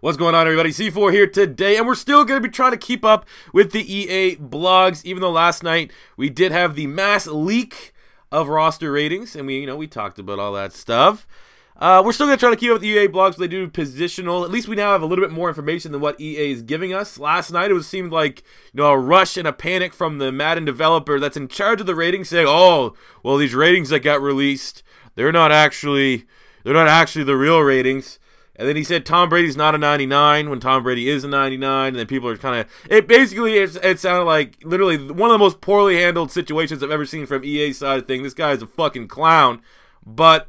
What's going on, everybody? C4 here today, and we're still going to be trying to keep up with the EA blogs, even though last night we did have the mass leak of roster ratings, and we talked about all that stuff. We're still going to try to keep up with the EA blogs. They do positional. At least we now have a little bit more information than what EA is giving us. Last night it seemed like a rush and a panic from the Madden developer that's in charge of the ratings, saying, "Oh, well, these ratings that got released, they're not actually the real ratings." And then he said Tom Brady's not a 99 when Tom Brady is a 99, and then people are kind of... It sounded like literally one of the most poorly handled situations I've ever seen from EA's side of things. This guy is a fucking clown. But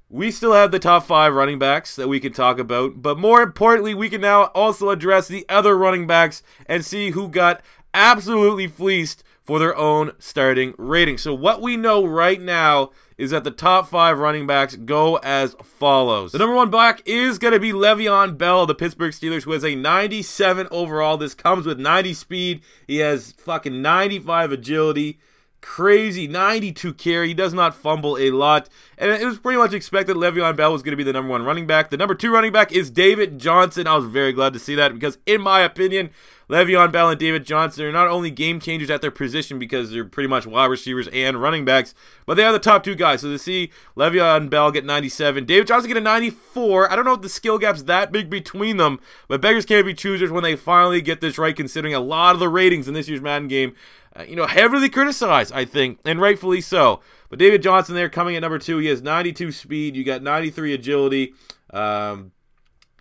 we still have the top 5 running backs that we can talk about. But more importantly, we can now also address the other running backs and see who got absolutely fleeced for their own starting rating. So what we know right now is that the top 5 running backs go as follows. The number 1 back is going to be Le'Veon Bell of the Pittsburgh Steelers, who has a 97 overall. This comes with 90 speed. He has fucking 95 agility. Crazy 92 carry. He does not fumble a lot. And it was pretty much expected Le'Veon Bell was going to be the number 1 running back. The number 2 running back is David Johnson. I was very glad to see that because, in my opinion, Le'Veon Bell and David Johnson are not only game changers at their position because they're pretty much wide receivers and running backs, but they are the top 2 guys. So to see Le'Veon Bell get 97, David Johnson get a 94, I don't know if the skill gap's that big between them, but beggars can't be choosers when they finally get this right, considering a lot of the ratings in this year's Madden game, heavily criticized, I think, and rightfully so. But David Johnson there coming at number 2, he has 92 speed, you got 93 agility,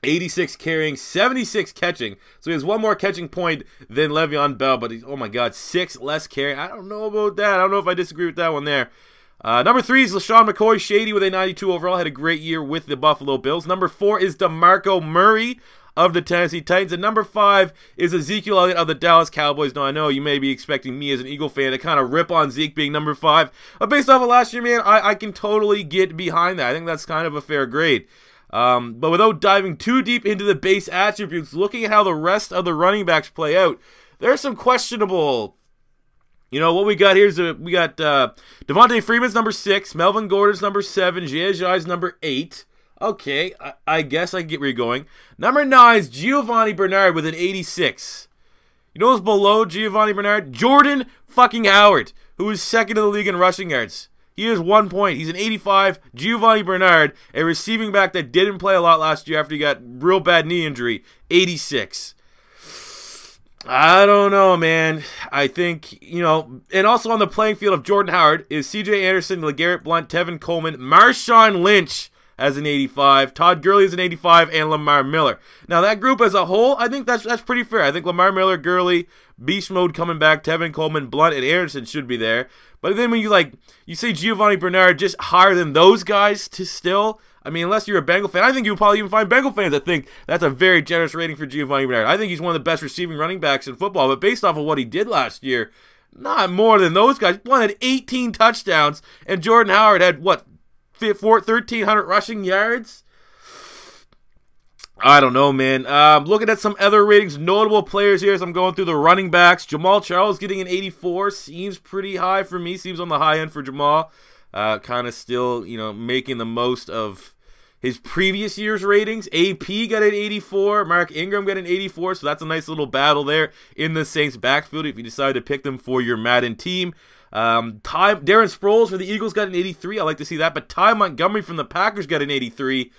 86 carrying, 76 catching. So he has 1 more catching point than Le'Veon Bell, but he's, oh my god, 6 less carrying. I don't know about that. I don't know if I disagree with that one there. Number 3 is LaShawn McCoy, shady with a 92 overall, had a great year with the Buffalo Bills. Number 4 is DeMarco Murray of the Tennessee Titans. And number 5 is Ezekiel Elliott of the Dallas Cowboys. Now, I know you may be expecting me as an Eagle fan to kind of rip on Zeke being number 5. But based off of last year, man, I can totally get behind that. I think that's kind of a fair grade. But without diving too deep into the base attributes, looking at how the rest of the running backs play out, there's some questionable... what we got here is we got Devontae Freeman's number 6, Melvin Gordon's number 7, Jai's number 8. Okay, I guess I get where you're going. Number 9 is Giovanni Bernard with an 86. You know who's below Giovanni Bernard? Jordan fucking Howard, who is 2nd in the league in rushing yards. He has 1 point. He's an 85. Giovanni Bernard, a receiving back that didn't play a lot last year after he got real bad knee injury, 86. I don't know, man. I think, and also on the playing field of Jordan Howard is C.J. Anderson, LeGarrette Blount, Tevin Coleman, Marshawn Lynch as an 85, Todd Gurley is an 85, and Lamar Miller. Now, that group as a whole, I think that's pretty fair. I think Lamar Miller, Gurley, Beast Mode coming back, Tevin Coleman, Blount, and Anderson should be there. But then when you say Giovanni Bernard just higher than those guys to still, I mean, unless you're a Bengal fan, I think you'll probably even find Bengal fans that think that's a very generous rating for Giovanni Bernard. I think he's one of the best receiving running backs in football, but based off of what he did last year, not more than those guys. One had 18 touchdowns, and Jordan Howard had, 1,300 rushing yards? I don't know, man. Looking at some other ratings, notable players here as I'm going through the running backs. Jamal Charles getting an 84 seems pretty high for me. Seems on the high end for Jamal. Kind of still, making the most of his previous year's ratings. AP got an 84. Mark Ingram got an 84, so that's a nice little battle there in the Saints backfield if you decide to pick them for your Madden team. Darren Sproles for the Eagles got an 83. I like to see that. But Ty Montgomery from the Packers got an 83.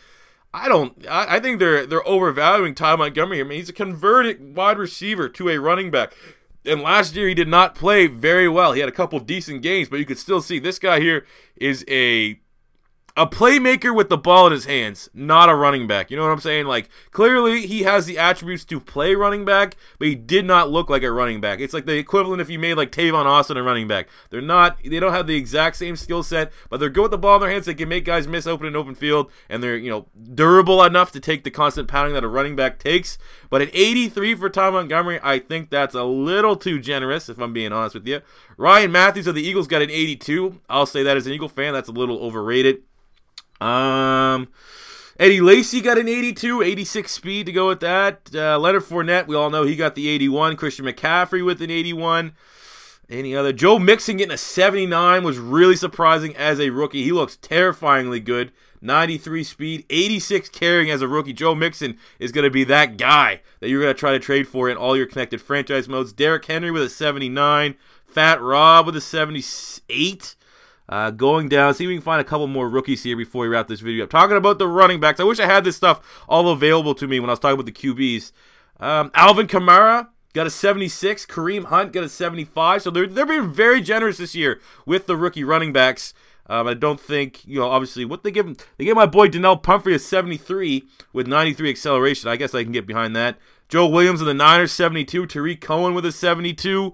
I think they're overvaluing Ty Montgomery here. I mean, he's a converted wide receiver to a running back. And last year he did not play very well. He had a couple decent games, but you could still see this guy here is a playmaker with the ball in his hands, not a running back. You know what I'm saying? Like, clearly he has the attributes to play running back, but he did not look like a running back. It's like the equivalent if you made like Tavon Austin a running back. They don't have the exact same skill set, but they're good with the ball in their hands. They can make guys miss open field, and they're, durable enough to take the constant pounding that a running back takes. But at 83 for Ty Montgomery, I think that's a little too generous, if I'm being honest with you. Ryan Matthews of the Eagles got an 82. I'll say that as an Eagle fan, that's a little overrated. Eddie Lacy got an 82, 86 speed to go with that. Leonard Fournette, we all know he got the 81. Christian McCaffrey with an 81. Any other? Joe Mixon getting a 79 was really surprising as a rookie. He looks terrifyingly good. 93 speed, 86 carrying as a rookie. Joe Mixon is going to be that guy that you're going to try to trade for in all your connected franchise modes. Derrick Henry with a 79. Fat Rob with a 78. Going down, see if we can find a couple more rookies here before we wrap this video up. Talking about the running backs. I wish I had this stuff all available to me when I was talking about the QBs. Alvin Kamara got a 76. Kareem Hunt got a 75. So they're being very generous this year with the rookie running backs. I don't think, obviously, what they give him. They gave my boy Donnell Pumphrey a 73 with 93 acceleration. I guess I can get behind that. Joe Williams of the Niners, 72. Tariq Cohen with a 72.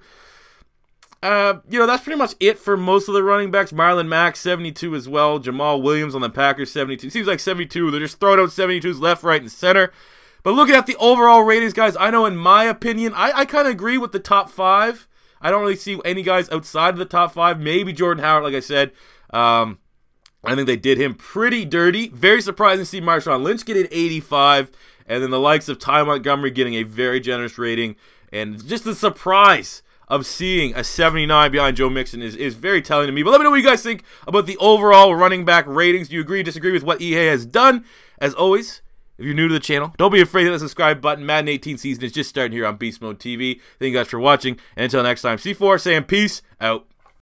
That's pretty much it for most of the running backs. Marlon Mack, 72 as well. Jamal Williams on the Packers, 72. Seems like 72. They're just throwing out 72s left, right, and center. But looking at the overall ratings, guys, I know in my opinion, I kind of agree with the top 5. I don't really see any guys outside of the top 5. Maybe Jordan Howard, like I said. I think they did him pretty dirty. Very surprising to see Marshawn Lynch get an 85. And then the likes of Ty Montgomery getting a very generous rating. And just the surprise of seeing a 79 behind Joe Mixon is very telling to me. But let me know what you guys think about the overall running back ratings. Do you agree or disagree with what EA has done? As always, if you're new to the channel, don't be afraid to hit the subscribe button. Madden 18 season is just starting here on Beast Mode TV. Thank you guys for watching. And until next time, C4 saying peace out.